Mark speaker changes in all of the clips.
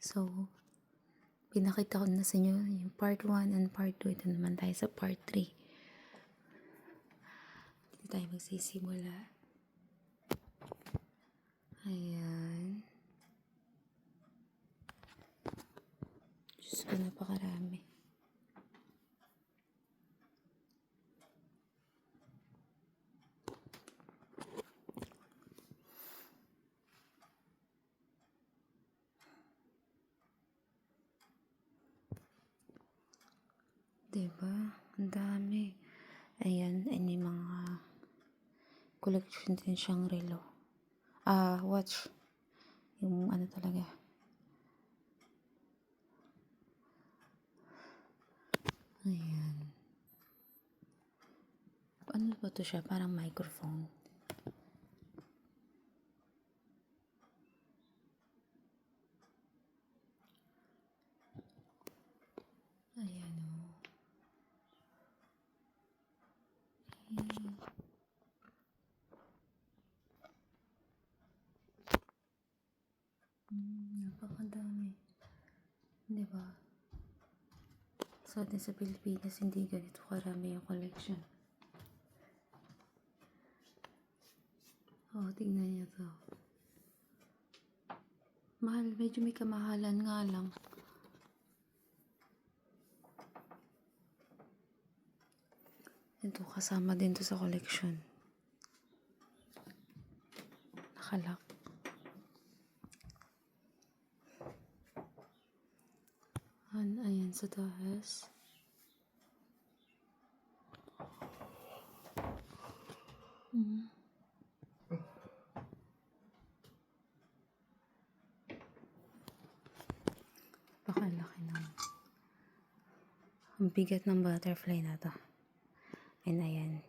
Speaker 1: So, pinakita ko na sa inyo yung part 1 and part 2. Ito naman tayo sa part 3. Dito tayo magsisimula. Ayan. Diyos ko, napakarami. Diba? Ang dami. Ayan, ay may mga collection din siyang relo. Watch. Yung ano talaga. Ayan. Ano ba to siya? Parang microphone. Ayan o. Napakadami. Diba? Sa atin sa Pilipinas, hindi ganito karami yung collection. Tingnan niyo to. Mahal, medyo may kamahalan nga lang. Ito, kasama din to sa collection. Nakalak. Ayan sa taas. Pakalaki naman. Ang bigat ng butterfly na to. And ayan,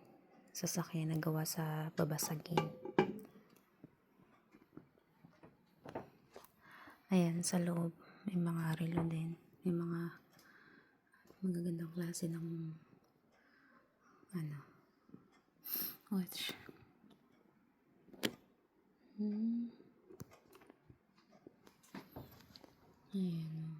Speaker 1: sasakyan na gawa sa babasagin. Ayan, sa loob, may mga relo din. May mga magagandang klase ng watch. Ayan. Ayan.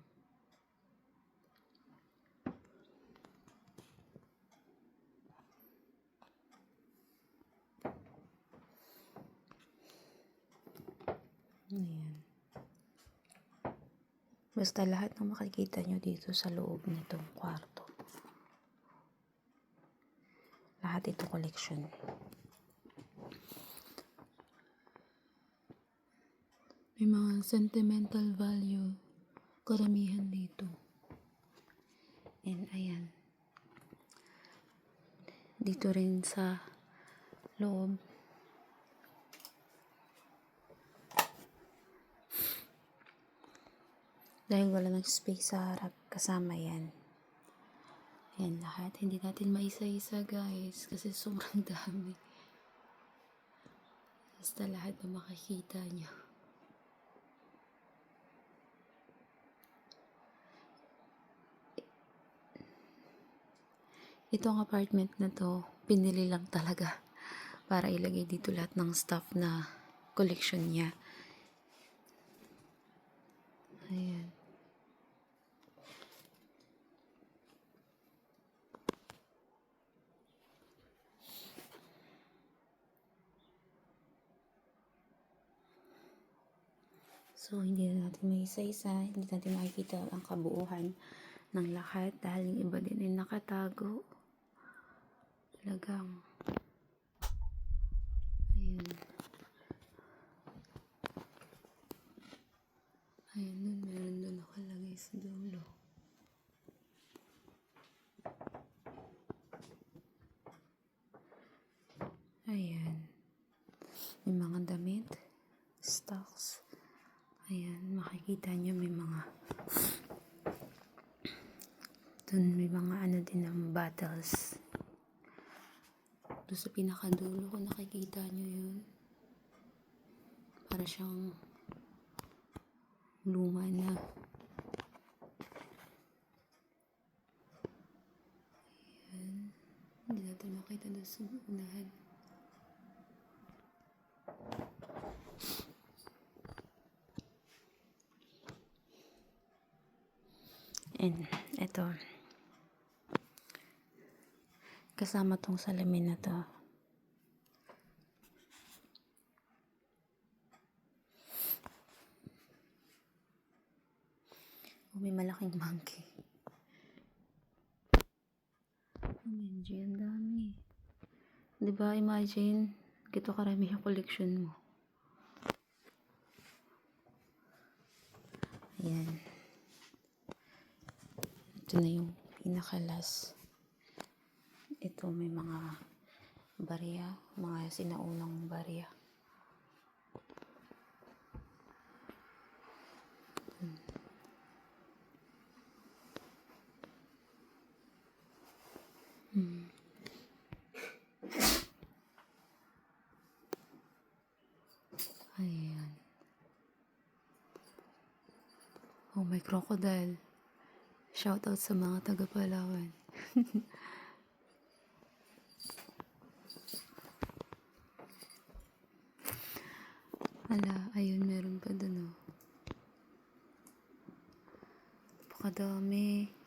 Speaker 1: Basta lahat ng makikita nyo dito sa loob nitong kwarto. Lahat ito collection. May mga sentimental value. Karamihan dito. And ayan. Dito rin sa loob. Dahil wala ng space sa harap, kasama yan. Ayan lahat. Hindi natin maisa-isa guys. Kasi sobrang dami. Basta lahat na makikita nyo. Itong apartment na to, pinili lang talaga para ilagay dito lahat ng stuff na collection niya. Ayan. So, hindi na natin may isa-isa, hindi natin makikita ang kabuuan ng lahat dahil yung iba din ay nakatago. Talagang ayan. Ayan, meron doon nakalagay sa dulo. Ayan. May mga damit, stocks. Ayan, makikita nyo may mga doon may mga din ng bottles. Doon sa pinakadulo ko nakikita nyo yun. Para siyang luma na. Ayan. Hindi natin makita doon sa unahan. And eto, kasama tong salamin na to. May malaking monkey. OMG, ang dami. Diba, imagine, gito karami yung collection mo. Ayan. Ito na yung pinakalas. Ito may mga barya, mga sinaunang barya. Ayan. Oh, may crocodile. Shout out sa mga taga Palawan. Ala, ayun, meron pa dun, oh. Napakadami.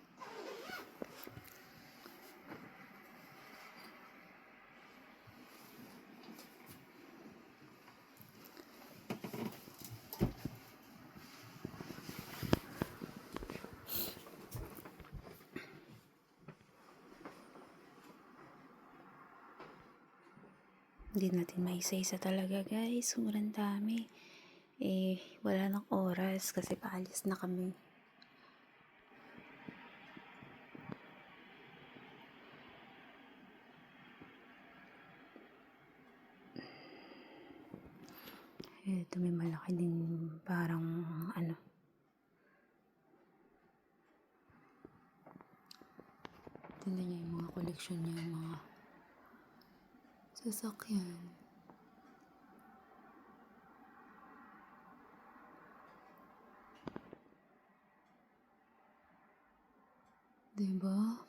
Speaker 1: Hindi natin maisa-isa talaga, guys. Sobrang dami. Wala nang oras kasi paalis na kami. Ito may malaki din parang ano. Tingnan niyo yung mga collection niya, yung mga sasakyan. Diba?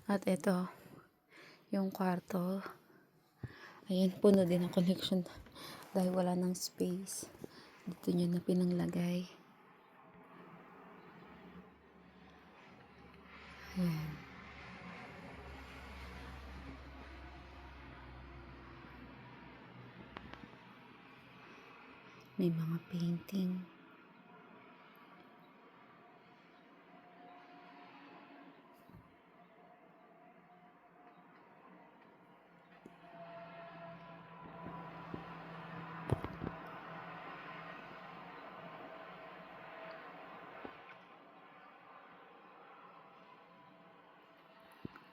Speaker 1: At ito, yung kwarto. Ayan, puno din ang collection dahil wala nang space. Dito nyo na pinanglagay. Ayan. May mga painting.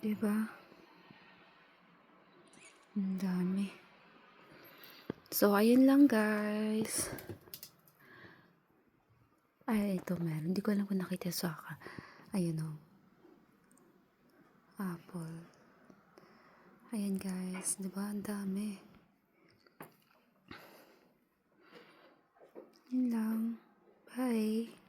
Speaker 1: Diba? Ang dami. So, ayun lang, guys. Ay, ito meron. Hindi ko alam kung nakita sa ka. Ayun, oh. Apple. Ayan, guys. Diba? Ang dami. Yun lang.